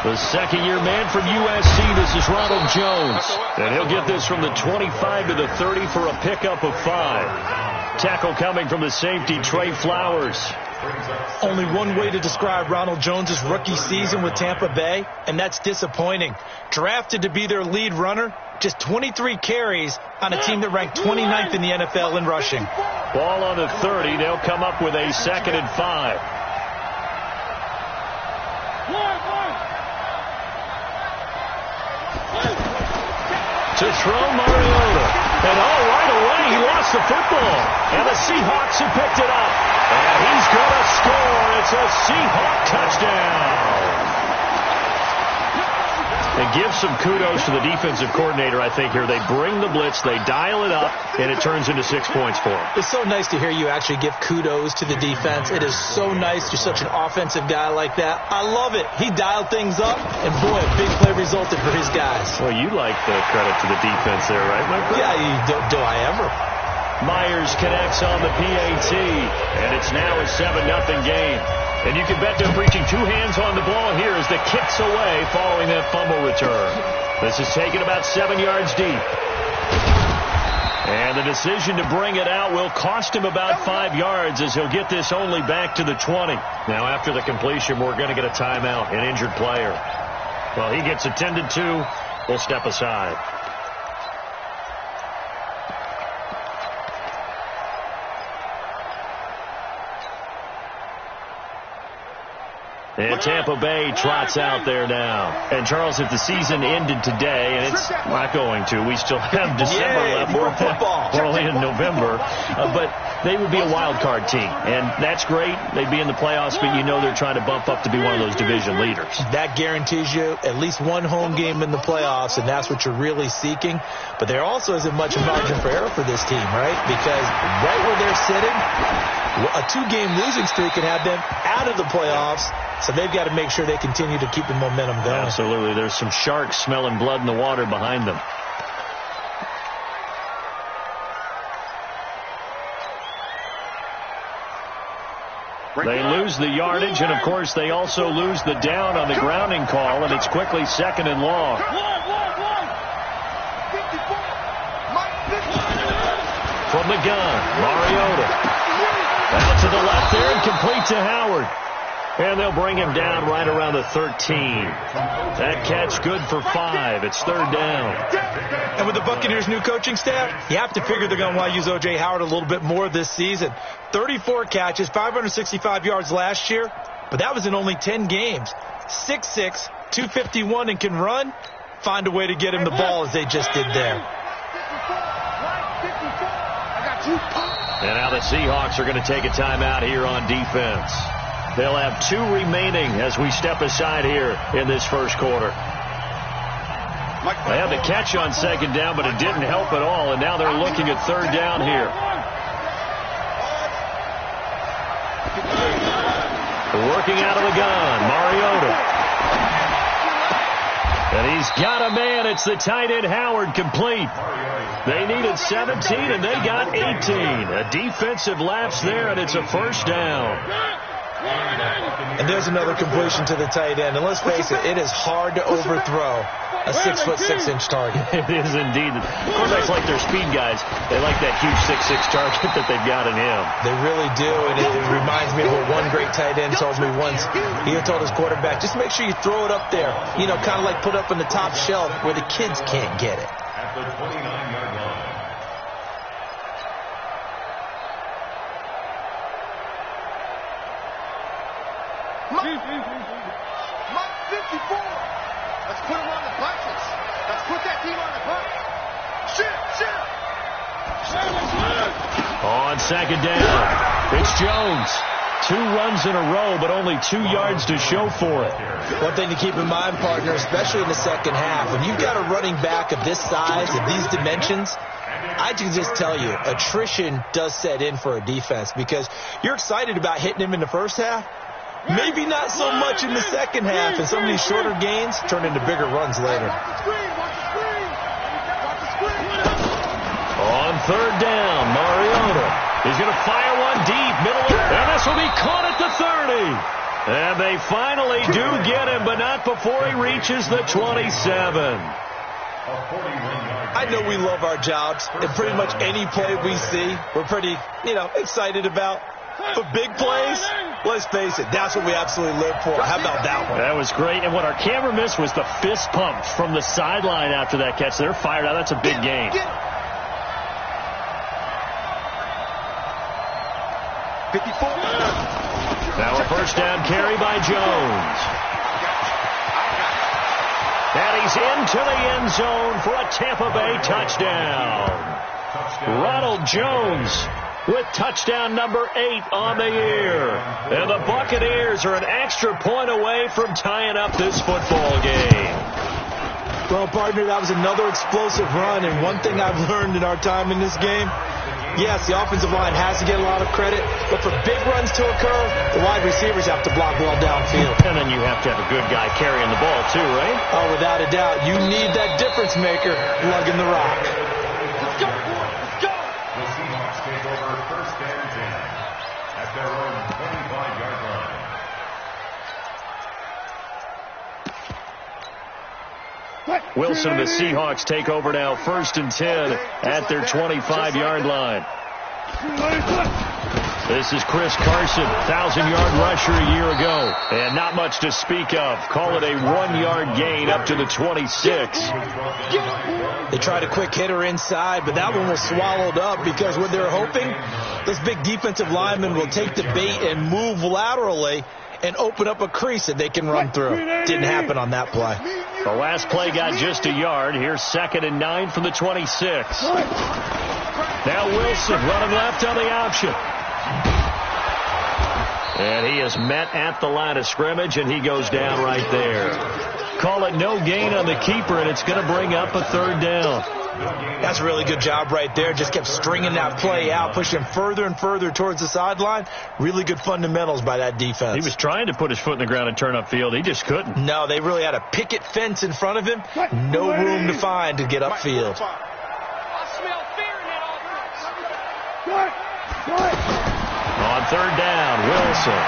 The second-year man from USC, this is Ronald Jones. And he'll get this from the 25 to the 30 for a pickup of 5. Tackle coming from the safety, Trey Flowers. Only one way to describe Ronald Jones' rookie season with Tampa Bay, and that's disappointing. Drafted to be their lead runner, just 23 carries on a team that ranked 29th in the NFL in rushing. Ball on the 30. They'll come up with a 2nd and 5. To throw Mariota. And right away he lost the football. And the Seahawks have picked it up. And he's going to score. It's a Seahawk touchdown. And give some kudos to the defensive coordinator, I think, here. They bring the blitz, they dial it up, and it turns into 6 points for them. It's so nice to hear you actually give kudos to the defense. It is so nice. You're such an offensive guy like that. I love it. He dialed things up, and boy, a big play resulted for his guys. Well, you like the credit to the defense there, right, my friend? Yeah, do I ever? Myers connects on the PAT, and it's now a 7-0 game. And you can bet they're preaching 2 hands on the ball here as the kick's away following that fumble return. This is taken about 7 yards deep. And the decision to bring it out will cost him about 5 yards as he'll get this only back to the 20. Now, after the completion, we're going to get a timeout, an injured player. Well, he gets attended to. We'll step aside. And Tampa Bay trots out there now. And, Charles, if the season ended today, and it's not going to, we still have December left. More football. We're only in November. But they would be a wild card team. And that's great. They'd be in the playoffs, but you know they're trying to bump up to be one of those division leaders. That guarantees you at least one home game in the playoffs, and that's what you're really seeking. But there also isn't much margin for error for this team, right? Because right where they're sitting, a 2-game losing streak can have them out of the playoffs. So they've got to make sure they continue to keep the momentum going. Absolutely. There's some sharks smelling blood in the water behind them. They lose the yardage, and, of course, they also lose the down on the grounding call, and it's quickly 2nd and long. From the gun, Mariota. Out to the left there and complete to Howard. And they'll bring him down right around the 13. That catch good for 5. It's 3rd down. And with the Buccaneers' new coaching staff, you have to figure they're going to want to use O.J. Howard a little bit more this season. 34 catches, 565 yards last year, but that was in only 10 games. 6'6", 251, and can run. Find a way to get him the ball as they just did there. And now the Seahawks are going to take a timeout here on defense. They'll have 2 remaining as we step aside here in this first quarter. They had the catch on 2nd down, but it didn't help at all, and now they're looking at 3rd down here. Working out of the gun, Mariota. And he's got a man. It's the tight end, Howard, complete. They needed 17, and they got 18. A defensive lapse there, and it's a 1st down. And there's another completion to the tight end. And let's face it, it is hard to overthrow a 6'6" target. It is indeed. Quarterbacks like their speed guys. They like that huge 6'6" target that they've got in him. They really do. And it reminds me of what one great tight end told me once. He told his quarterback, just make sure you throw it up there. You know, kind of like put up on the top shelf where the kids can't get it. At the 29-yard line. Mike 54. Let's put him on the punches. Let's put that team on the punch. Shit. On 2nd down, it's Jones. 2 runs in a row, but only 2 yards to show for it. One thing to keep in mind, partner, especially in the second half, when you've got a running back of this size, of these dimensions, I can just tell you, attrition does set in for a defense because you're excited about hitting him in the first half. Maybe not so much in the second half, and some of these shorter gains turn into bigger runs later. On 3rd down, Mariota. He's going to fire one deep, middle, and this will be caught at the 30. And they finally do get him, but not before he reaches the 27. I know we love our jobs, and pretty much any play we see, we're pretty, excited about. For big plays, let's face it, that's what we absolutely live for. How about that one? That was great, and what our camera missed was the fist pump from the sideline after that catch. They're fired out. That's a big gain. 54. Now a first down carry by Jones. And he's into the end zone for a Tampa Bay touchdown. Ronald Jones with touchdown number 8 on the year. And the Buccaneers are an extra point away from tying up this football game. Well, partner, that was another explosive run, and one thing I've learned in our time in this game, yes, the offensive line has to get a lot of credit, but for big runs to occur, the wide receivers have to block well downfield. And then you have to have a good guy carrying the ball too, right? Oh, without a doubt. You need that difference maker lugging the rock. Let's go, boy. Let's go. The Seahawks take over first and 10 at their own 25-yard line. Wilson and the Seahawks take over now, first and 10 at their 25-yard line. This is Chris Carson, 1,000-yard rusher a year ago, and not much to speak of. Call it a 1-yard gain up to the 26. They tried a quick hitter inside, but that one was swallowed up because what they're hoping, this big defensive lineman will take the bait and move laterally and open up a crease that they can run through. Didn't happen on that play. The last play got just a yard. Here's 2nd and 9 from the 26. Now Wilson running left on the option. And he is met at the line of scrimmage, and he goes down right there. Call it no gain on the keeper, and it's going to bring up a 3rd down. That's a really good job right there. Just kept stringing that play out, pushing further and further towards the sideline. Really good fundamentals by that defense. He was trying to put his foot in the ground and turn upfield. He just couldn't. No, they really had a picket fence in front of him. No room to find to get upfield. On 3rd down, Wilson.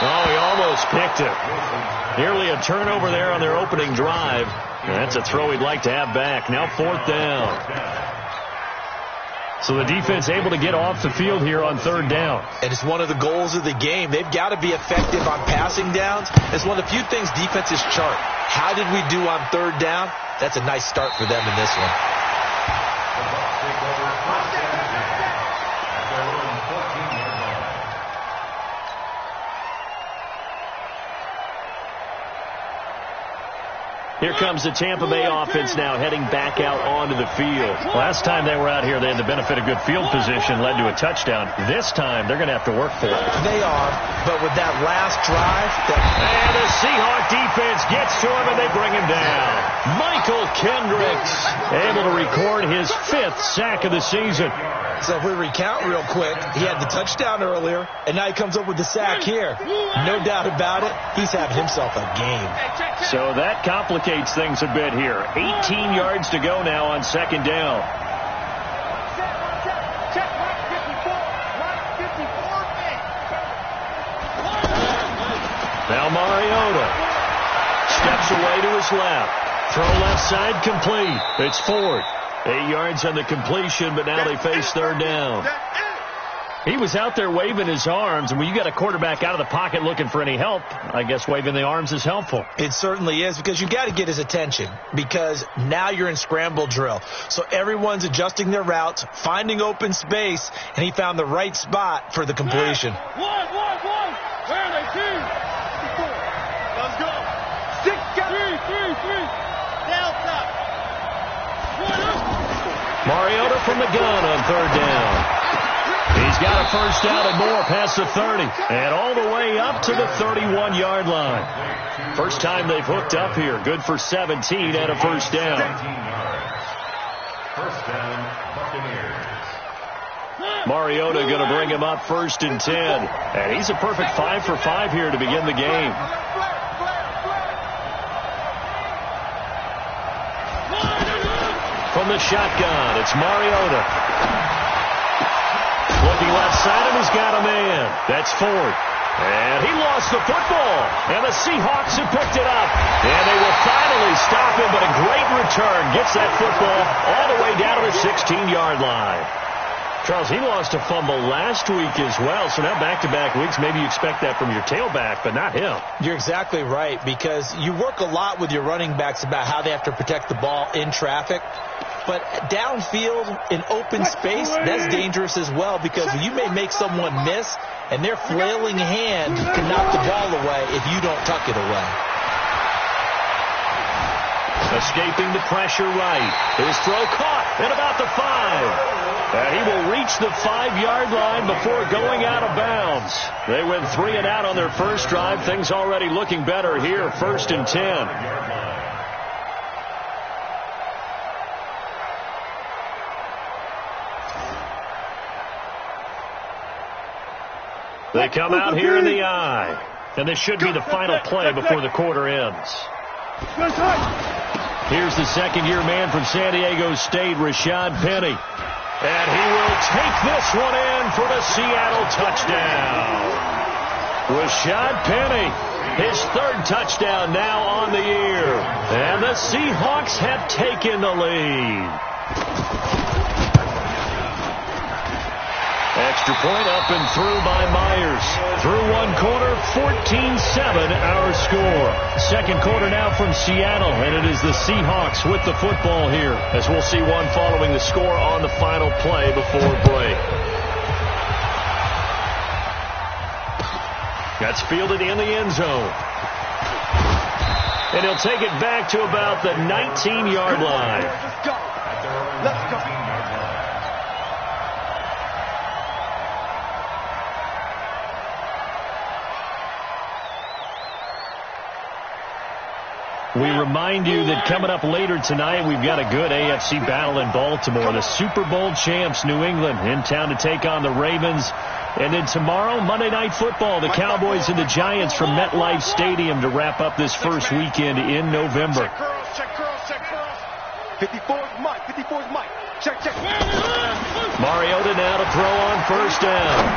Oh, he almost picked it. Nearly a turnover there on their opening drive. That's a throw he'd like to have back. Now 4th down. So the defense able to get off the field here on 3rd down. And it's one of the goals of the game. They've got to be effective on passing downs. It's one of the few things defenses chart. How did we do on 3rd down? That's a nice start for them in this one. Here comes the Tampa Bay offense now heading back out onto the field. Last time they were out here, they had the benefit of good field position, led to a touchdown. This time, they're going to have to work for it. They are, but with that last drive... And the Seahawk defense gets to him, and they bring him down. Michael Kendricks able to record his 5th sack of the season. So if we recount real quick, he had the touchdown earlier, and now he comes up with the sack here. No doubt about it, he's having himself a game. So that complicates things a bit here. 18 yards to go now on 2nd down. Now Mariota steps away to his left. Throw left side complete. It's Ford. 8 yards on the completion, but now they face 3rd down. He was out there waving his arms, and when you got a quarterback out of the pocket looking for any help, I guess waving the arms is helpful. It certainly is, because you got to get his attention, because now you're in scramble drill. So everyone's adjusting their routes, finding open space, and he found the right spot for the completion. One. Where are they? 2. 4. Let's go. 6. 3. Delta. Mariota from the gun on 3rd down. He's got a first down and more past the 30. And all the way up to the 31-yard line. First time they've hooked up here. Good for 17 and a first down. 17 yards. First down, Buccaneers. Mariota going to bring him up 1st and 10. And he's a perfect 5 for 5 here to begin the game. From the shotgun, it's Mariota. Looking left side, and he's got a man. That's Ford. And he lost the football. And the Seahawks have picked it up. And they will finally stop him, but a great return gets that football all the way down to the 16-yard line. Charles, he lost a fumble last week as well, so now back-to-back weeks, maybe you expect that from your tailback, but not him. You're exactly right, because you work a lot with your running backs about how they have to protect the ball in traffic. But downfield in open space, that's dangerous as well, because you may make someone miss, and their flailing hand can knock the ball away if you don't tuck it away. Escaping the pressure right. His throw caught at about the 5. And he will reach the 5-yard line before going out of bounds. They went 3 and out on their first drive. Things already looking better here, 1st and 10. They come out here in the I. And this should be the final play before the quarter ends. Here's the second-year man from San Diego State, Rashad Penny. And he will take this one in for the Seattle touchdown. Rashad Penny, his 3rd touchdown now on the year. And the Seahawks have taken the lead. Extra point up and through by Myers. Through one quarter, 14-7 our score. Second quarter now from Seattle, and it is the Seahawks with the football here, as we'll see one following the score on the final play before break. That's fielded in the end zone. And he'll take it back to about the 19-yard line. Let's go. Let's go. We remind you that coming up later tonight, we've got a good AFC battle in Baltimore. The Super Bowl champs, New England, in town to take on the Ravens. And then tomorrow, Monday Night Football, the Cowboys and the Giants from MetLife Stadium to wrap up this first weekend in November. Check girls. 54's Mike. 54's Mike. Check. Mariota now to throw on first down.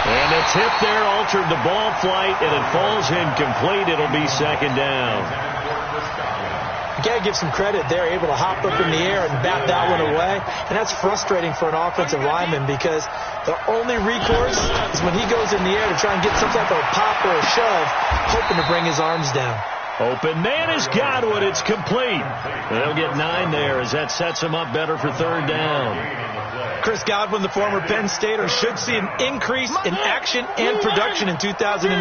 And the tip there altered the ball flight, and it falls incomplete. It'll be second down. You got to give some credit there, able to hop up in the air and bat that one away. And that's frustrating for an offensive lineman, because the only recourse is when he goes in the air to try and get some type of a pop or a shove, hoping to bring his arms down. Open man is Godwin. It's complete. They'll get 9 there as that sets him up better for third down. Chris Godwin, the former Penn Stater, should see an increase in action and production in 2019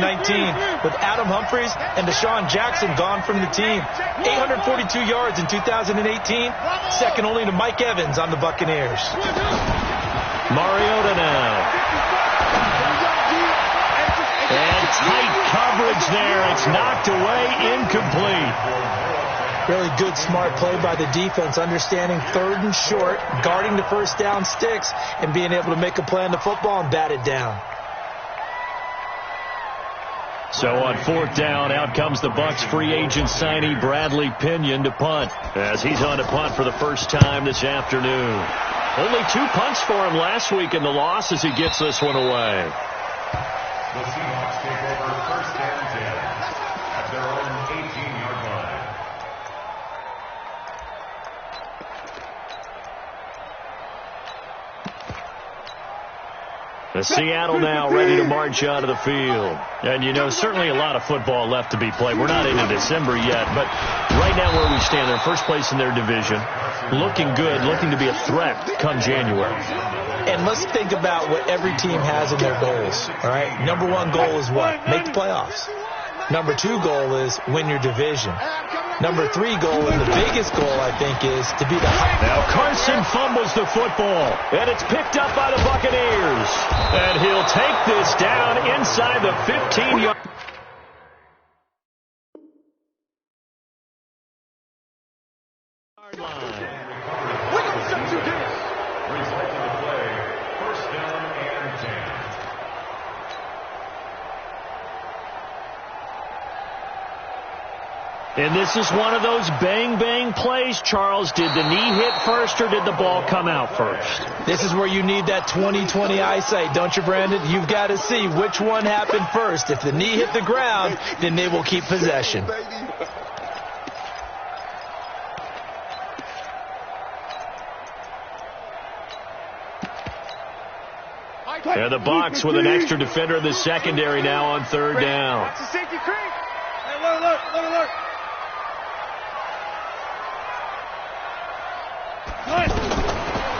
with Adam Humphries and Deshaun Jackson gone from the team. 842 yards in 2018, second only to Mike Evans on the Buccaneers. Mariota now. And tight coverage there. It's knocked away, incomplete. Really good, smart play by the defense, understanding 3rd and short, guarding the first down sticks, and being able to make a play on the football and bat it down. So on 4th down, out comes the Bucs free agent signee Bradley Pinion to punt, as he's on to punt for the first time this afternoon. Only 2 punts for him last week in the loss as he gets this one away. The Seahawks take over 1st and 10 at their own 18-yard line. Seattle now ready to march out of the field. And, you know, certainly a lot of football left to be played. We're not into December yet, but right now where we stand, they're first place in their division. Looking good, looking to be a threat come January. And let's think about what every team has in their goals, all right? Number 1 goal is what? Make the playoffs. Number 2 goal is win your division. Number 3 goal, and the biggest goal, I think, is to be the high. Now Carson fumbles the football, and it's picked up by the Buccaneers. And he'll take this down inside the 15-yard line. We're going to substitute this. Result of the play, 1st down and 10. And this is one of those bang-bang plays, Charles. Did the knee hit first or did the ball come out first? This is where you need that 20/20 eyesight, don't you, Brandon? You've got to see which one happened first. If the knee hit the ground, then they will keep possession. And the Bucs with an extra defender in the secondary now on third down. That's a safety creep. Hey, look.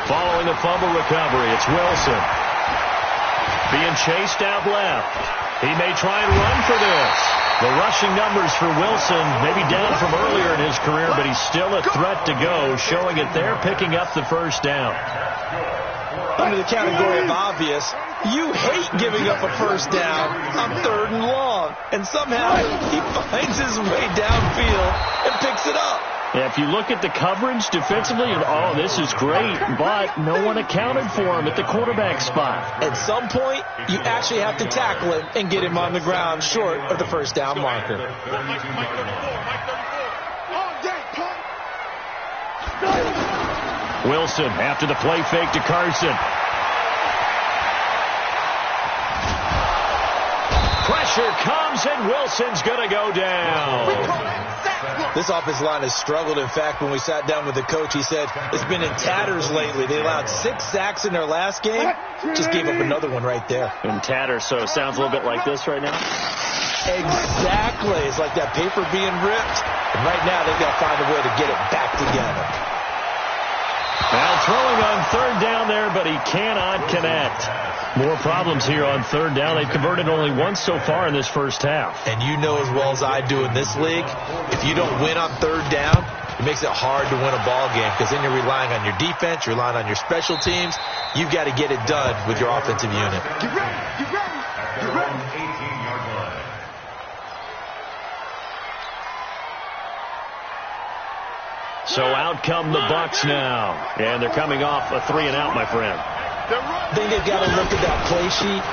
Following a fumble recovery, it's Wilson. Being chased out left. He may try and run for this. The rushing numbers for Wilson maybe down from earlier in his career, but he's still a threat to go, showing it there, picking up the first down. Under the category of obvious, you hate giving up a first down on 3rd and long. And somehow he finds his way downfield and picks it up. Yeah, if you look at the coverage defensively, oh, this is great, but no one accounted for him at the quarterback spot. At some point, you actually have to tackle him and get him on the ground short of the first down marker. Wilson after the play fake to Carson. Pressure comes and Wilson's going to go down. This offensive line has struggled. In fact, when we sat down with the coach, he said it's been in tatters lately. They allowed 6 sacks in their last game. Just gave up another one right there. In tatters, so it sounds a little bit like this right now? Exactly. It's like that paper being ripped. And right now, they've got to find a way to get it back together. Now throwing on third down there, but he cannot connect. More problems here on third down. They've converted only once so far in this first half. And you know as well as I do in this league, if you don't win on third down, it makes it hard to win a ball game because then you're relying on your defense, you're relying on your special teams. You've got to get it done with your offensive unit. Get ready. At their own 18-yard line. So out come the Bucs now. And they're coming off a 3-and-out, my friend. I think they've got to look at that play sheet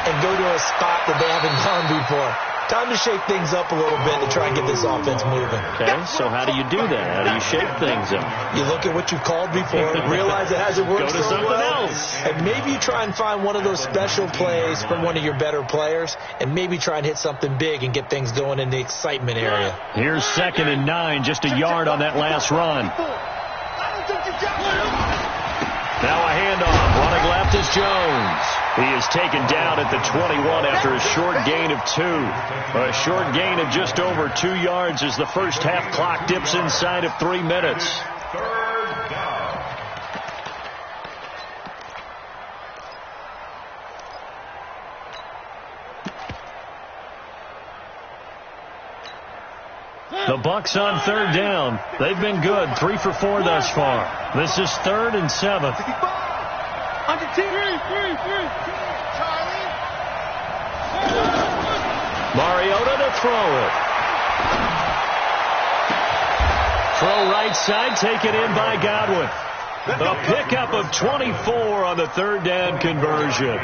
and go to a spot that they haven't gone before. Time to shake things up a little bit to try and get this offense moving. Okay, so how do you do that? How do you shake things up? You look at what you've called before, realize it hasn't worked Go to so something well, else. and maybe you try and find one of those special plays from one of your better players, and maybe try and hit something big and get things going in the excitement area. Here's 2nd and 9, just a yard on that last run. Now a handoff. Running left is Jones. He is taken down at the 21 after a short gain of 2. A short gain of just over 2 yards as the first half clock dips inside of 3 minutes. Third down. The Bucs on third down. They've been good. 3 for 4 thus far. This is 3rd and 7. Mariota to throw it. Throw right side, taken in by Godwin. A pickup of 24 on the third down conversion.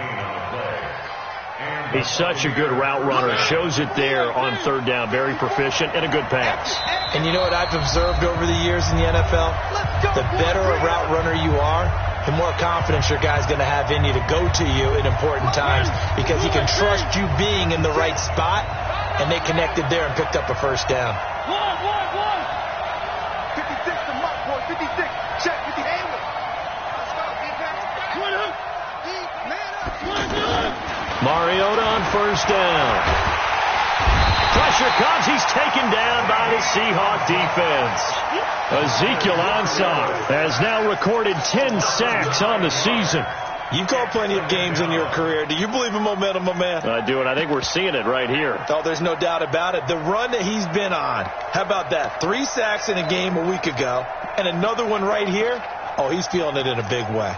He's such a good route runner. Shows it there on third down. Very proficient and a good pass. And you know what I've observed over the years in the NFL? The better a route runner you are, the more confidence your guy's going to have in you to go to you in important times because he can trust you being in the right spot, and they connected there and picked up a first down. 56 to Mike, boy. 56. Check 50. Hayward. Let's go, defense. Mariota on first down. Pressure comes. He's taken down by the Seahawk defense. Ezekiel Ansah has now recorded 10 sacks on the season. You've called plenty of games in your career. Do you believe in momentum, my man? I do, and I think we're seeing it right here. Oh, there's no doubt about it. The run that he's been on, how about that? 3 sacks in a game a week ago, and another one right here. Oh, he's feeling it in a big way.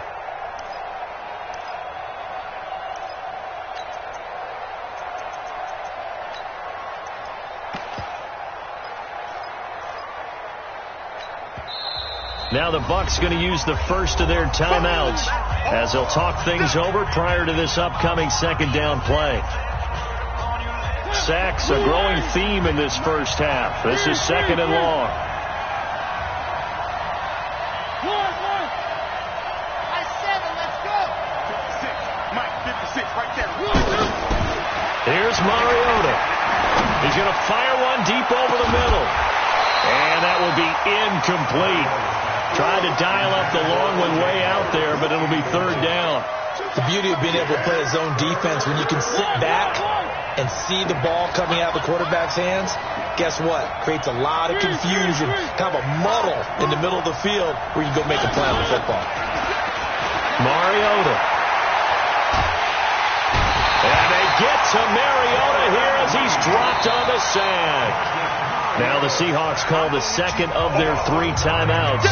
Now the Bucs going to use the first of their timeouts as they'll talk things over prior to this upcoming second down play. sacks, a growing theme in this first half. This is 2nd and long. Here's Mariota. He's going to fire one deep over the middle. And that will be incomplete. Tried to dial up the long one way out there, but it'll be 3rd down. The beauty of being able to play a zone defense, when you can sit back and see the ball coming out of the quarterback's hands, guess what? Creates a lot of confusion, kind of a muddle in the middle of the field where you go make a play on the football. Mariota. And they get to Mariota here as he's dropped on the sand. Now the Seahawks call the 2nd of their 3 timeouts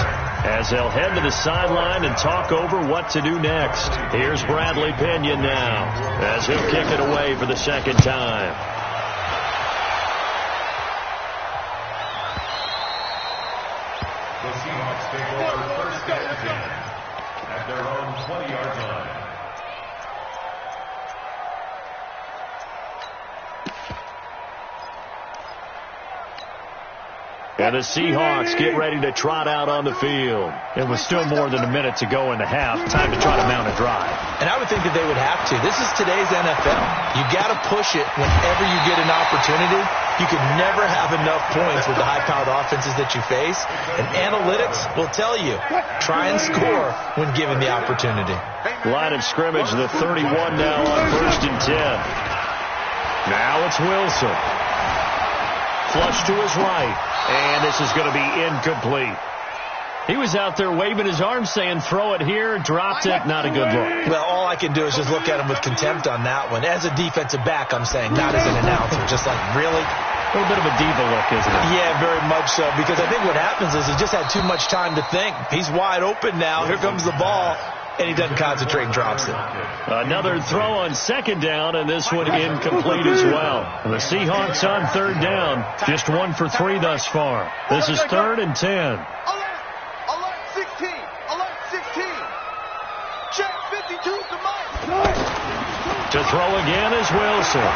as they'll head to the sideline and talk over what to do next. Here's Bradley Pinion now as he'll kick it away for the 2nd time. The Seahawks take over 1st and 10 at their own 20-yard line. And the Seahawks get ready to trot out on the field. It was still more than a minute to go in the half. Time to try to mount a drive. And I would think that they would have to. This is today's NFL. You got to push it whenever you get an opportunity. You can never have enough points with the high-powered offenses that you face. And analytics will tell you, try and score when given the opportunity. Line of scrimmage, the 31 now on 1st and 10. Now it's Wilson. Flush to his right. And this is going to be incomplete. He was out there waving his arms saying, throw it here, dropped it, not a good look. Well, all I can do is just look at him with contempt on that one. As a defensive back, I'm saying, not as an announcer. Just like, really? A little bit of a diva look, isn't it? Yeah, very much so. Because I think what happens is he just had too much time to think. He's wide open now. Here comes the ball. And he doesn't concentrate and drops it. Another throw on 2nd down, and this one incomplete as well. The Seahawks on 3rd down. Just 1 for 3 thus far. This is 3rd and 10. Alert 16. Alert 16. Check 52 to Mike. To throw again is Wilson.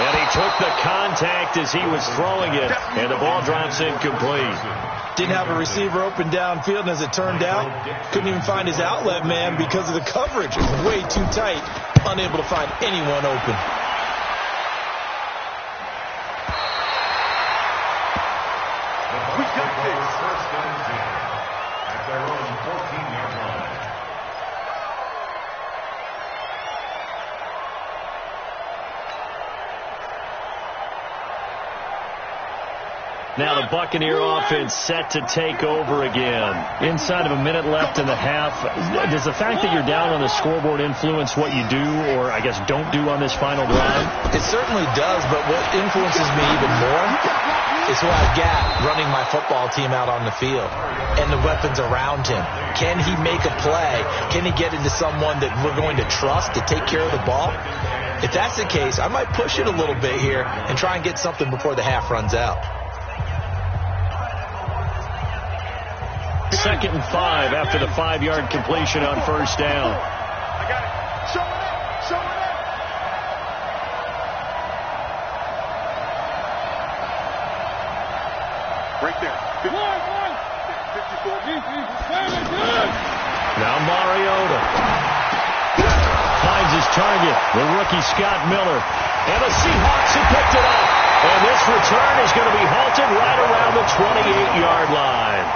And he took the contact as he was throwing it, and the ball drops incomplete. Didn't have a receiver open downfield, and as it turned out, couldn't even find his outlet man because of the coverage. It was way too tight, unable to find anyone open. We got this. 1st and 10 at their own 14-yard line. Now the Buccaneer offense set to take over again. Inside of a minute left in the half, does the fact that you're down on the scoreboard influence what you do, or I guess don't do on this final drive? It certainly does, but what influences me even more is who I've got running my football team out on the field and the weapons around him. Can he make a play? Can he get into someone that we're going to trust to take care of the ball? If that's the case, I might push it a little bit here and try and get something before the half runs out. 2nd and 5 after the 5-yard completion on 1st down. I got it. Show it up. Show it up. Right there. 54. Now Mariota finds his target, the rookie Scott Miller. And the Seahawks have picked it up. And this return is going to be halted right around the 28-yard line.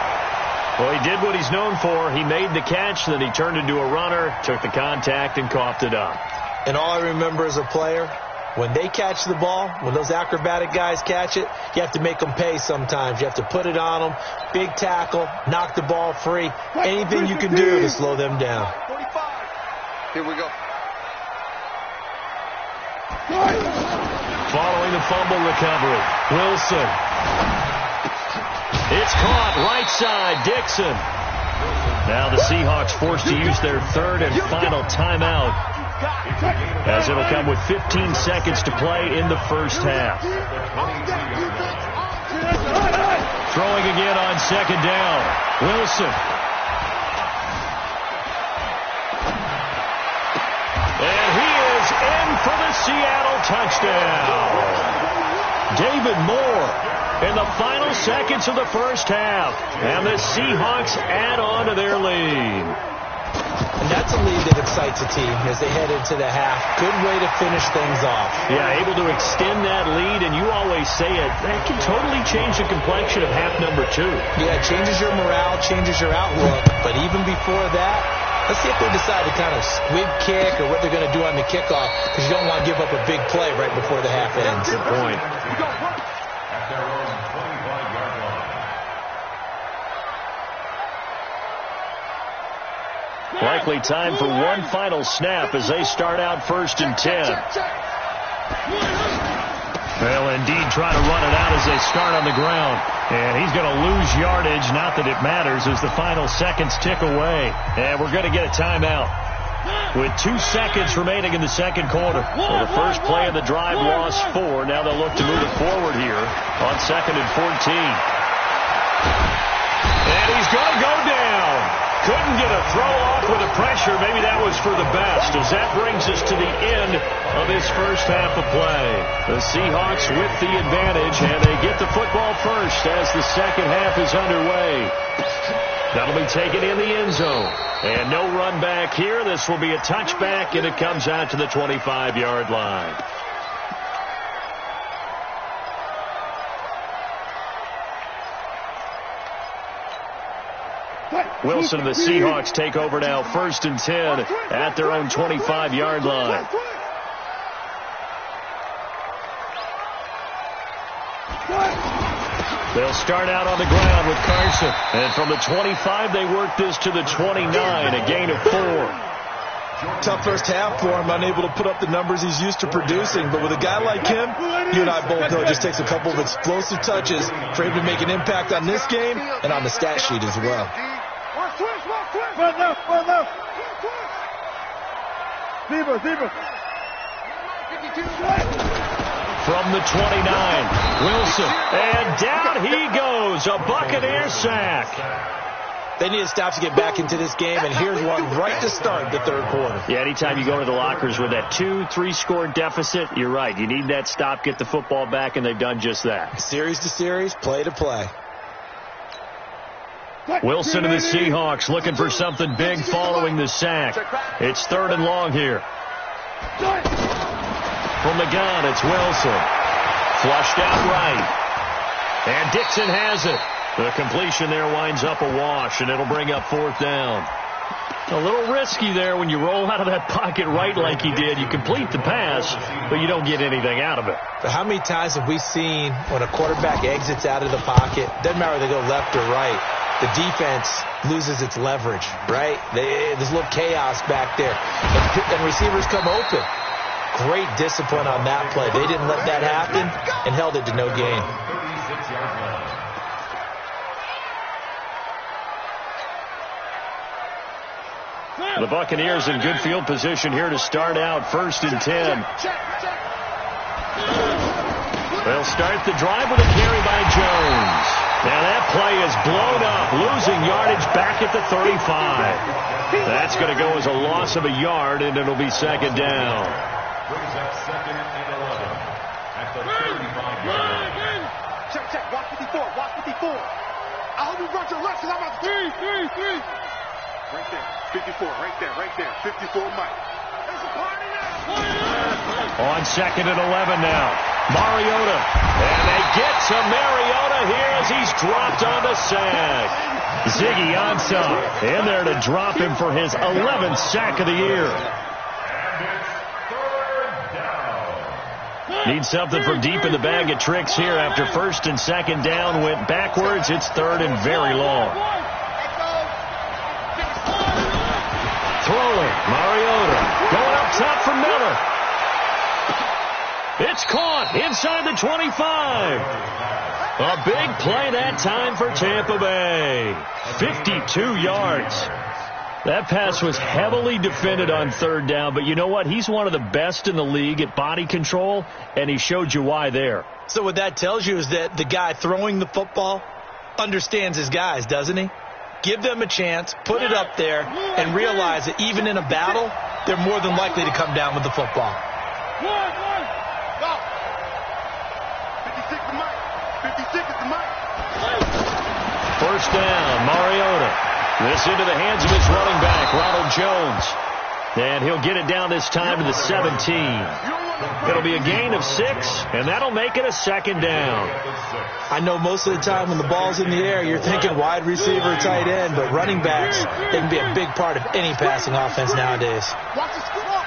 Well, he did what he's known for. He made the catch, then he turned into a runner, took the contact, and coughed it up. And all I remember as a player, when they catch the ball, when those acrobatic guys catch it, you have to make them pay sometimes. You have to put it on them, big tackle, knock the ball free, anything you can do to slow them down. 45. Here we go. Following the fumble recovery, Wilson. It's caught right side, Dixon. Now the Seahawks forced to use their 3rd and final timeout, as it'll come with 15 seconds to play in the first half. Throwing again on 2nd down, Wilson. And he Seattle touchdown. David Moore in the final seconds of the first half. And the Seahawks add on to their lead. And that's a lead that excites a team as they head into the half. Good way to finish things off. Yeah, able to extend that lead, and you always say it, that can totally change the complexion of half number 2. Yeah, it changes your morale, changes your outlook. But even before that, let's see if they decide to kind of squib kick or what they're going to do on the kickoff, because you don't want to give up a big play right before the half ends. Good point. At their own 25-yard line. Likely time for one final snap as they start out 1st and 10. They'll indeed try to run it out as they start on the ground. And he's going to lose yardage. Not that it matters as the final seconds tick away. And we're going to get a timeout. With 2 seconds remaining in the second quarter. Well, the first play of the drive lost 4. Now they'll look to move it forward here on 2nd and 14. And he's going to go down. Couldn't get a throw off with the pressure. Maybe that was for the best, as that brings us to the end of this first half of play. The Seahawks with the advantage, and they get the football first as the second half is underway. That'll be taken in the end zone. And no run back here. This will be a touchback, and it comes out to the 25-yard line. Wilson and the Seahawks take over now 1st and 10 at their own 25-yard line. They'll start out on the ground with Carson. And from the 25, they work this to the 29, a gain of 4. Tough first half for him, unable to put up the numbers he's used to producing. But with a guy like him, you and I both know it just takes a couple of explosive touches for him to make an impact on this game and on the stat sheet as well. From the 29, Wilson, and down he goes, a Buccaneer sack. They need to stop to get back into this game, and here's one right to start the third quarter. Yeah, anytime you go to the lockers with that 2-3 score deficit, you're right. You need that stop, get the football back, and they've done just that. Series to series, play to play. Wilson and the Seahawks looking for something big following the sack. It's 3rd and long here. From the gun, it's Wilson. Flushed out right. And Dixon has it. The completion there winds up a wash, and it'll bring up 4th down. A little risky there when you roll out of that pocket right like he did. You complete the pass, but you don't get anything out of it. But how many times have we seen when a quarterback exits out of the pocket, doesn't matter whether they go left or right, the defense loses its leverage, right? There's a little chaos back there. And receivers come open. Great discipline on that play. They didn't let that happen and held it to no gain. The Buccaneers in good field position here to start out 1st and 10. They'll start the drive with a carry by Jones. Now that play is blown up, losing yardage back at the 35. That's going to go as a loss of a yard, and it'll be 2nd down. Brings up 2nd and 11 at the 35-yard line. Check. Watch 54. I hope you brought your left because I'm about to... 3. Right there. 54. Right there. 54 Mike. There's a party now. On 2nd and 11 now. Mariota. And they get to Mariota here as he's dropped on the sack. Ziggy Ansah in there to drop him for his 11th sack of the year. Need something from deep in the bag of tricks here after 1st and 2nd down went backwards. It's 3rd and very long. Throwing, Mariota going up top for Miller. It's caught inside the 25. A big play that time for Tampa Bay. 52 yards. That pass was heavily defended on 3rd down, but you know what? He's one of the best in the league at body control, and he showed you why there. So what that tells you is that the guy throwing the football understands his guys, doesn't he? Give them a chance, put it up there, and realize that even in a battle, they're more than likely to come down with the football. Go. 56 to Mike. 56 is to Mike. First down, Mariota. This into the hands of his running back, Ronald Jones. And he'll get it down this time to the 17. It'll be a gain of 6, and that'll make it a second down. I know most of the time when the ball's in the air, you're thinking wide receiver, tight end, but running backs, they can be a big part of any passing offense nowadays. Watch the scoot up.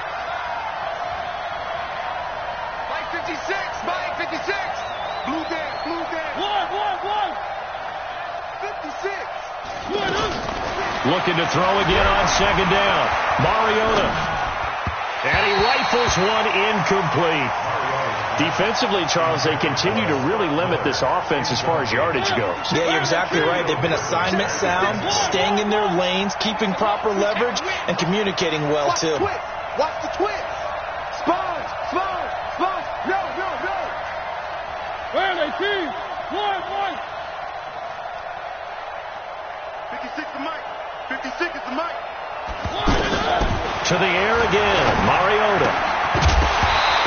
Mike 56. Mike 56. Blue Dan. Blue Dan. One. 56. Looking to throw again on second down. Mariota. And he rifles one incomplete. Defensively, Charles, they continue to really limit this offense as far as yardage goes. Yeah, you're exactly right. They've been assignment sound, staying in their lanes, keeping proper leverage, and communicating well, too. Watch the twist. Sponge. No. Where are they, team? One. 56 to Mike. 56 is to Mike. To the air again, Mariota.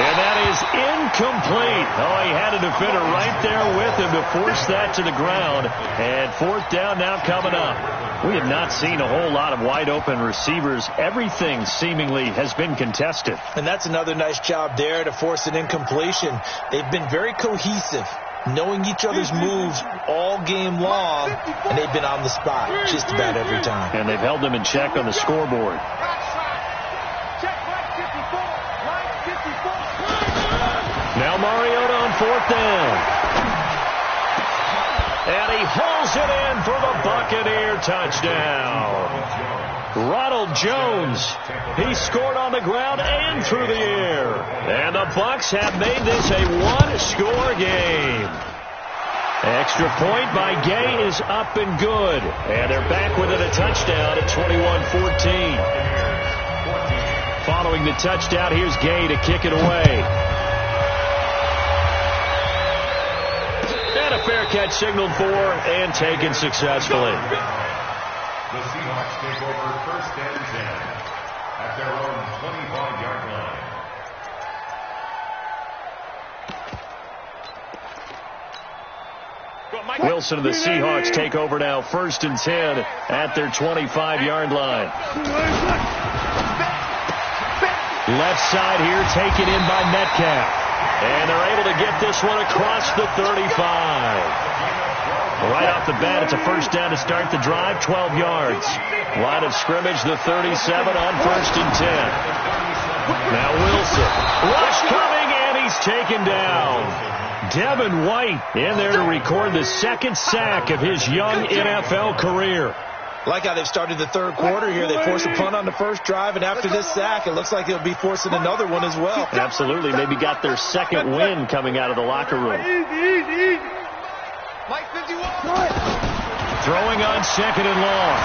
And that is incomplete. Oh, he had a defender right there with him to force that to the ground. And fourth down now coming up. We have not seen a whole lot of wide open receivers. Everything seemingly has been contested. And that's another nice job there to force an incompletion. They've been very cohesive, knowing each other's moves all game long, and they've been on the spot just about every time. And they've held them in check on the scoreboard. Now Mariota on fourth down. And he hauls it in for the Buccaneer touchdown. Ronald Jones, he scored on the ground and through the air. And the Bucs have made this a one-score game. Extra point by Gay is up and good. And they're back within a touchdown at 21-14. Following the touchdown, here's Gay to kick it away. And a fair catch signaled for and taken successfully. The Seahawks take over first and 10 at their own 25-yard line. Wilson and the Seahawks take over now, first and 10 at their 25-yard line. Left side here taken in by Metcalf. And they're able to get this one across the 35. Right off the bat, it's a first down to start the drive, 12 yards. Line of scrimmage, the 37 on first and 10. Now Wilson. Rush coming, and he's taken down. Devin White in there to record the second sack of his young NFL career. Like how they've started the third quarter here. They forced a punt on the first drive, and after this sack, it looks like they'll be forcing another one as well. Absolutely. Maybe got their second win coming out of the locker room. Easy. Mike 51. Throwing on second and long.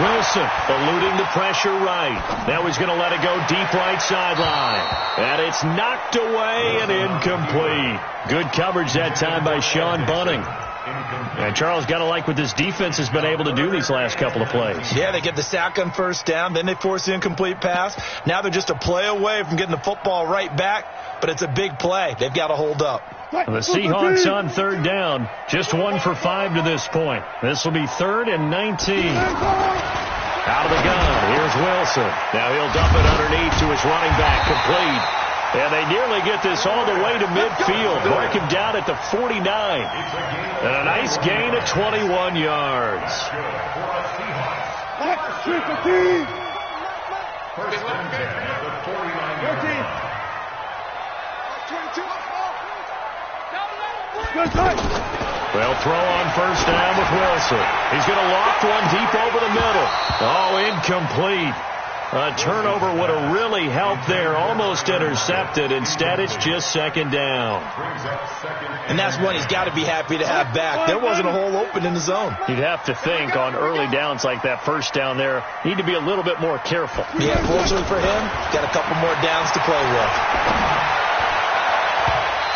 Wilson eluding the pressure right. Now he's going to let it go deep right sideline. And it's knocked away and incomplete. Good coverage that time by Sean Bunting. And Charles, got to like what this defense has been able to do these last couple of plays. Yeah, they get the sack on first down, then they force the incomplete pass. Now they're just a play away from getting the football right back, but it's a big play. They've got to hold up. The Seahawks on third down, just 1 for 5 to this point. This will be 3rd and 19. Out of the gun, here's Wilson. Now he'll dump it underneath to his running back, complete. And they nearly get this all the way to midfield. Mark him down at the 49. And a nice gain of 21 yards. First and 10 at the 49-yard line. Well, throw on first down with Wilson. He's going to loft one deep over the middle. Oh, incomplete. A turnover would have really helped there. Almost intercepted. Instead, it's just second down. And that's one he's got to be happy to have back. There wasn't a hole open in the zone. You'd have to think on early downs like that first down there, need to be a little bit more careful. Yeah, fortunately for him, got a couple more downs to play with.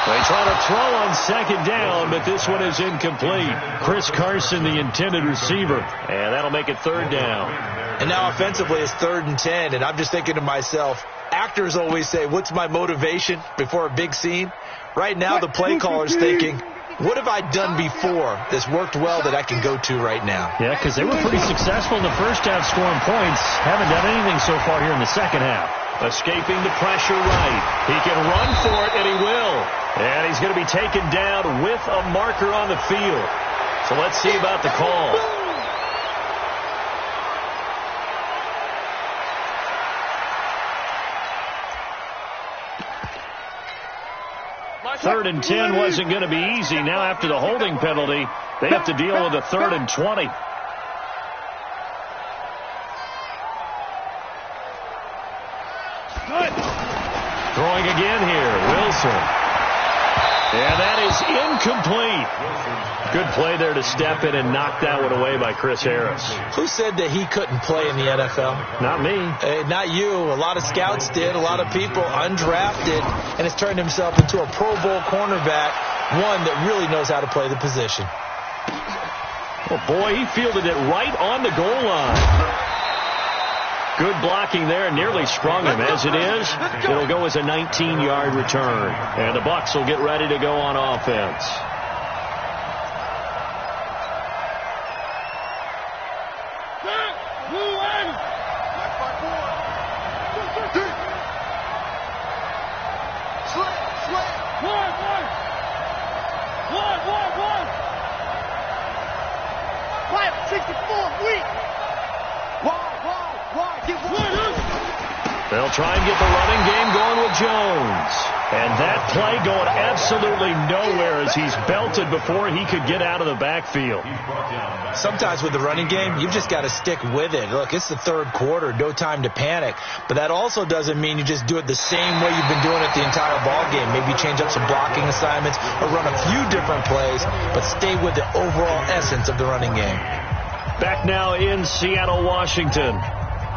They try to throw on second down, but this one is incomplete. Chris Carson, the intended receiver, and that'll make it third down. And now offensively it's 3rd and 10, and I'm just thinking to myself, actors always say, what's my motivation before a big scene? Right now, the play caller's thinking, what have I done before that's worked well that I can go to right now? Yeah, because they were pretty successful in the first half scoring points. Haven't done anything so far here in the second half. Escaping the pressure right. He can run for it, and he will. And he's going to be taken down with a marker on the field. So let's see about the call. Third and 10 wasn't going to be easy. Now after the holding penalty, they have to deal with a 3rd and 20. Throwing again here, Wilson. And that is incomplete. Good play there to step in and knock that one away by Chris Harris. Who said that he couldn't play in the NFL? Not me. Not you. A lot of scouts did. A lot of people undrafted. And has turned himself into a Pro Bowl cornerback, one that really knows how to play the position. Oh, boy, he fielded it right on the goal line. Good blocking there, nearly sprung him. As it is, it'll go as a 19-yard return. And the Bucs will get ready to go on offense. They'll try and get the running game going with Jones. And that play going absolutely nowhere as he's belted before he could get out of the backfield. Sometimes with the running game, you've just got to stick with it. Look, it's the 3rd quarter, no time to panic. But that also doesn't mean you just do it the same way you've been doing it the entire ball game. Maybe change up some blocking assignments or run a few different plays, but stay with the overall essence of the running game. Back now in Seattle, Washington.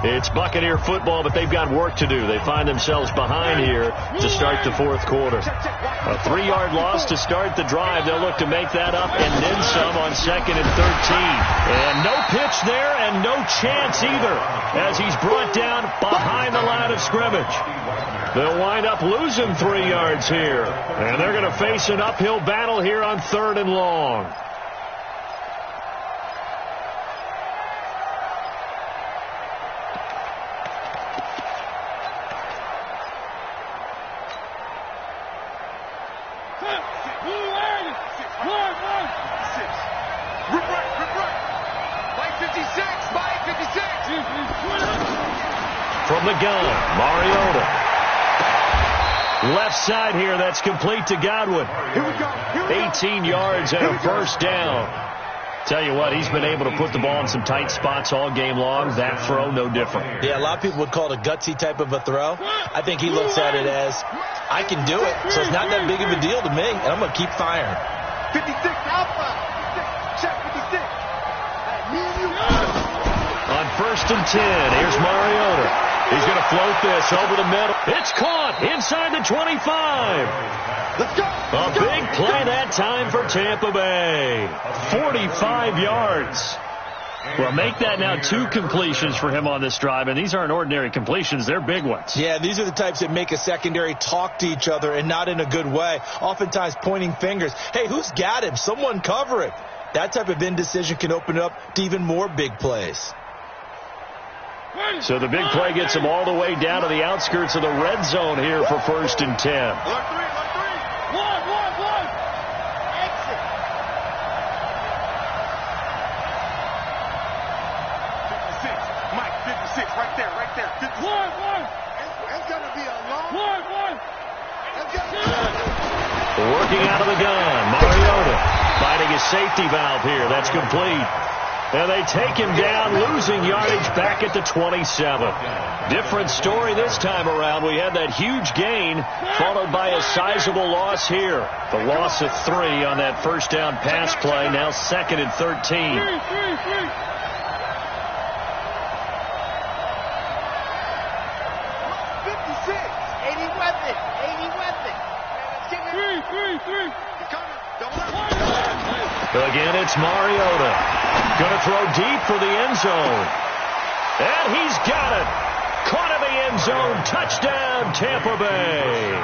It's Buccaneer football, but they've got work to do. They find themselves behind here to start the 4th quarter. A 3-yard loss to start the drive. They'll look to make that up and then some on 2nd and 13. And no pitch there and no chance either as he's brought down behind the line of scrimmage. They'll wind up losing 3 yards here. And they're going to face an uphill battle here on 3rd and long. From the gun, Mariota. Left side here, that's complete to Godwin. 18 yards and a first down. Tell you what, he's been able to put the ball in some tight spots all game long. That throw, no different. Yeah, a lot of people would call it a gutsy type of a throw. I think he looks at it as, I can do it, so it's not that big of a deal to me, and I'm going to keep firing. 56 alpha. Check 56. On 1st and 10, here's Mariota. He's going to float this over the middle. It's caught inside the 25. Let's go. A big play that time for Tampa Bay. 45 yards. Well, make that now 2 completions for him on this drive, and these aren't ordinary completions. They're big ones. Yeah, these are the types that make a secondary talk to each other and not in a good way, oftentimes pointing fingers. Hey, who's got him? Someone cover him. That type of indecision can open up to even more big plays. So the big play gets him all the way down to the outskirts of the red zone here for 1st and 10. Alert 3. One. Exit. 56. Mike, 56. Right there. 56. One. It's going to be a long. One. Working out of the gun. Mariota finding his safety valve here. That's complete. And they take him down, losing yardage back at the 27. Different story this time around. We had that huge gain, followed by a sizable loss here. The loss of 3 on that first down pass play, now 2nd and 13. 3. Again, it's Mariota. Going to throw deep for the end zone. And he's got it. Caught at end zone. Touchdown, Tampa Bay.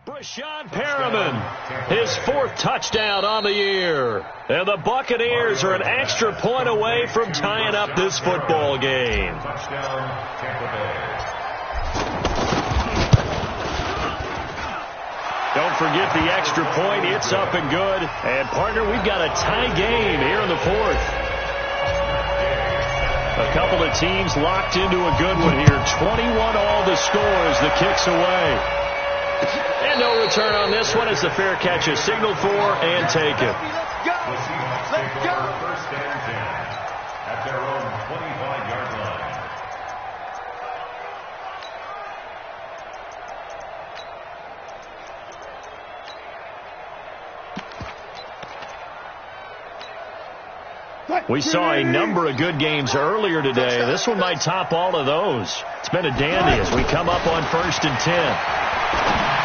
Brashad Perriman, his 4th touchdown on the year. And the Buccaneers are an extra point away from tying up this football game. Touchdown, Tampa Bay. Don't forget the extra point. It's up and good. And, partner, we've got a tie game here in the 4th. A couple of teams locked into a good one here. 21 all the score as the kick's away. And no return on this one as the fair catch is signaled for and taken. The Seahawks take over first and 10 at their own 25-yard line. We saw a number of good games earlier today. This one might top all of those. It's been a dandy as we come up on first and 10.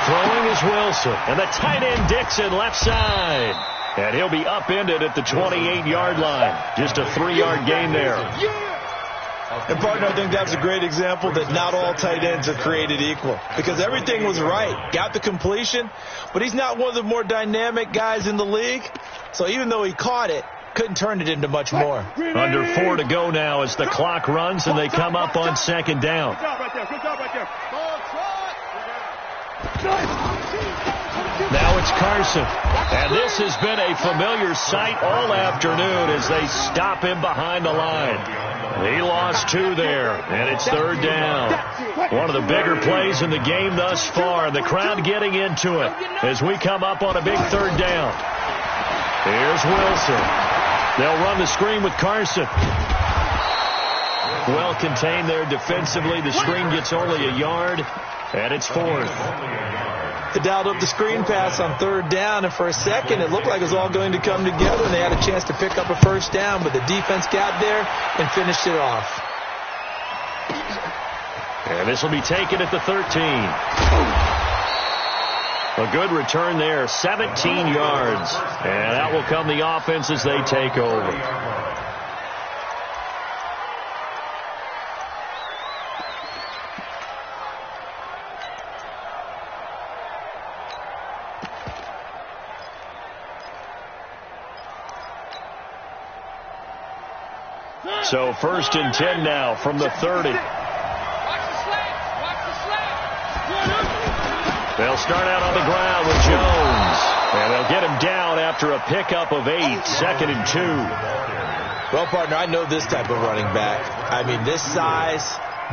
Throwing is Wilson, and the tight end Dixon left side. And he'll be upended at the 28-yard line. Just a 3-yard gain there. And, partner, I think that's a great example that not all tight ends are created equal. Because everything was right. Got the completion, but he's not one of the more dynamic guys in the league. So even though he caught it, couldn't turn it into much more. Under 4 to go now as the clock runs and they come up on 2nd down. Good job right there. Good job right there. Now it's Carson. And this has been a familiar sight all afternoon as they stop him behind the line. He lost 2 there, and it's 3rd down. One of the bigger plays in the game thus far. The crowd getting into it as we come up on a big 3rd down. Here's Wilson. They'll run the screen with Carson. Well contained there defensively. The screen gets only a yard, and it's 4th. They dialed up the screen pass on 3rd down, and for a second it looked like it was all going to come together, and they had a chance to pick up a 1st down, but the defense got there and finished it off. And this will be taken at the 13. A good return there, 17 yards. And that will come the offense as they take over. So 1st and 10 now from the 30. They'll start out on the ground with Jones. And they'll get him down after a pickup of 8, 2nd and 2. Well, partner, I know this type of running back. I mean, this size,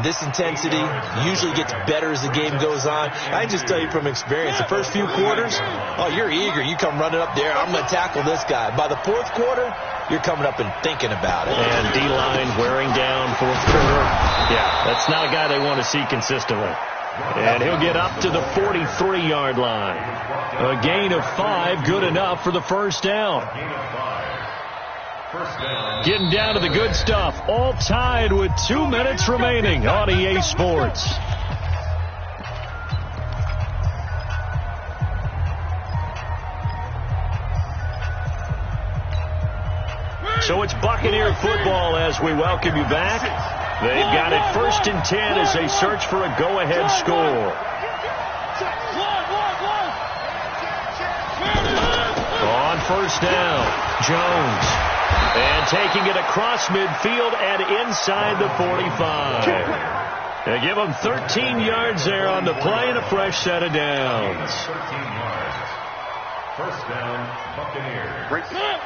this intensity usually gets better as the game goes on. I can just tell you from experience, the first few quarters, oh, you're eager. You come running up there, I'm going to tackle this guy. By the 4th quarter, you're coming up and thinking about it. And D-line wearing down 4th quarter. Yeah, that's not a guy they want to see consistently. And he'll get up to the 43-yard line. A gain of 5, good enough for the 1st down. Getting down to the good stuff. All tied with 2 minutes remaining on EA Sports. So it's Buccaneer football as we welcome you back. They've got it 1st and 10 as they search for a go-ahead score. On 1st down, Jones. And taking it across midfield and inside the 45. They give them 13 yards there on the play and a fresh set of downs. 13 yards. 1st down, Buccaneers. Break it.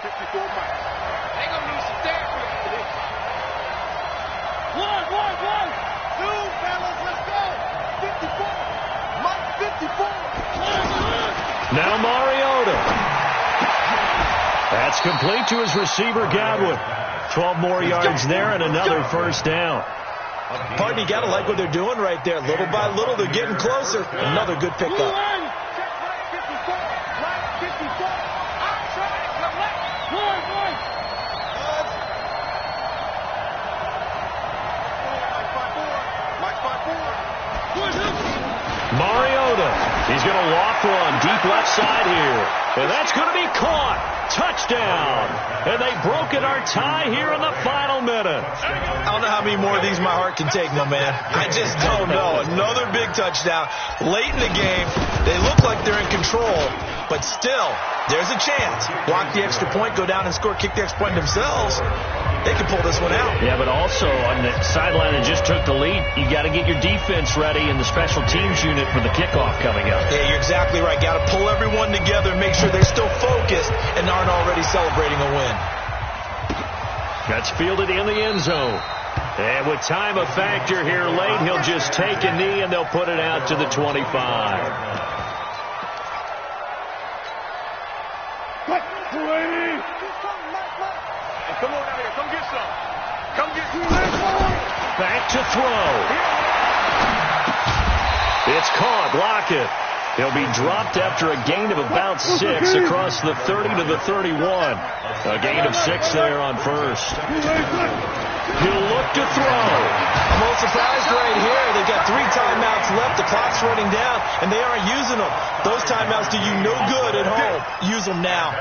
54 miles. They gonna need some therapy after this. One. Two, fellas, let's go. 54. Mike, 54. Now Mariota. That's complete to his receiver, Godwin. 12 more yards there and another 1st down. Partner, you got to like what they're doing right there. Little by little, they're getting closer. Another good pickup. Mariota. He's going to a walk one deep left side here. And that's going to be caught. Touchdown. And they broke it, our tie here in the final minute. I don't know how many more of these my heart can take, my man. I just don't know. Another big touchdown. Late in the game, they look like they're in control, but still, there's a chance. Block the extra point, go down and score, kick the extra point themselves. They can pull this one out. Yeah, but also on the sideline that just took the lead, you got to get your defense ready in the special teams unit for the kickoff coming up. Yeah, you're exactly right. Got to pull everyone together and make sure they're still focused and aren't already celebrating a win. That's fielded in the end zone. And with time a factor here late, he'll just take a knee and they'll put it out to the 25. Come on out here. Come get some. Come get some. Back to throw. It's caught. Lockett. He'll be dropped after a gain of about 6 across the 30 to the 31. A gain of 6 there on first. He'll look to throw. I'm a little surprised right here. They've got 3 timeouts left. The clock's running down, and they aren't using them. Those timeouts do you no good at home. Use them now.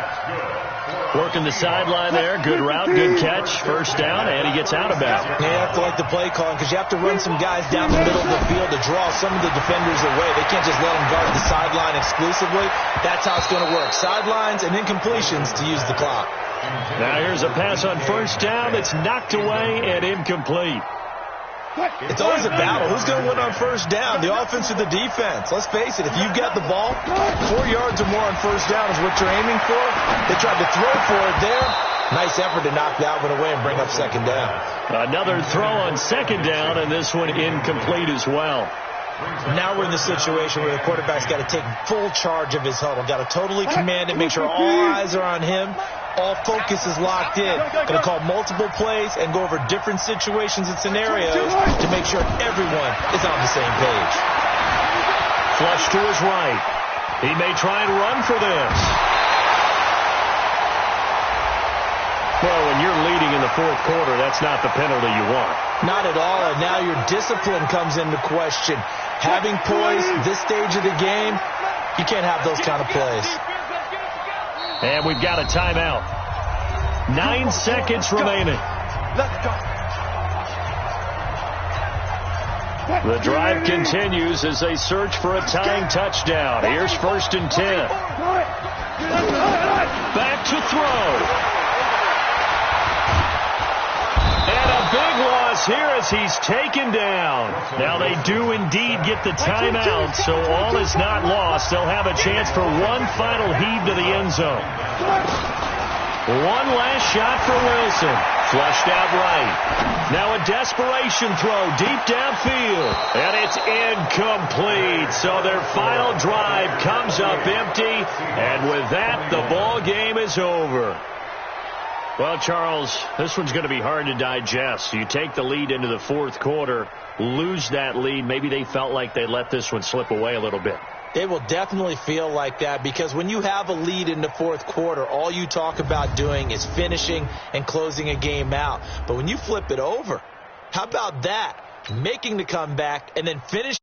Working the sideline there. Good route, good catch. First down, and he gets out of bounds. Yeah, you have to like the play calling because you have to run some guys down the middle of the field to draw some of the defenders away. They can't just let them guard the sideline exclusively. That's how it's going to work. Sidelines and incompletions to use the clock. Now here's a pass on first down that's knocked away and incomplete. It's always a battle. Who's going to win on first down, the offense or the defense? Let's face it, if you've got the ball, 4 yards or more on first down is what you're aiming for. They tried to throw for it there. Nice effort to knock that one away and bring up second down. Another throw on second down, and this one incomplete as well. Now we're in the situation where the quarterback's got to take full charge of his huddle. Got to totally command it, make sure all eyes are on him. All focus is locked in. Going to call multiple plays and go over different situations and scenarios to make sure everyone is on the same page. Flush to his right. He may try and run for this. Well, when you're leading in the fourth quarter, that's not the penalty you want. Not at all, and now your discipline comes into question. Having poise this stage of the game, you can't have those kind of plays. And we've got a timeout. 9 seconds remaining. The drive continues as they search for a tying touchdown. Here's 1st and 10. Back to throw. And a big loss here as he's taken down. Now they do indeed get the timeout, so all is not lost. They'll have a chance for one final heave to the end zone. One last shot for Wilson. Flushed out right. Now a desperation throw deep downfield. And it's incomplete. So their final drive comes up empty. And with that, the ball game is over. Well, Charles, this one's going to be hard to digest. You take the lead into the fourth quarter, lose that lead. Maybe they felt like they let this one slip away a little bit. It will definitely feel like that because when you have a lead in the fourth quarter, all you talk about doing is finishing and closing a game out. But when you flip it over, how about that? Making the comeback and then finish.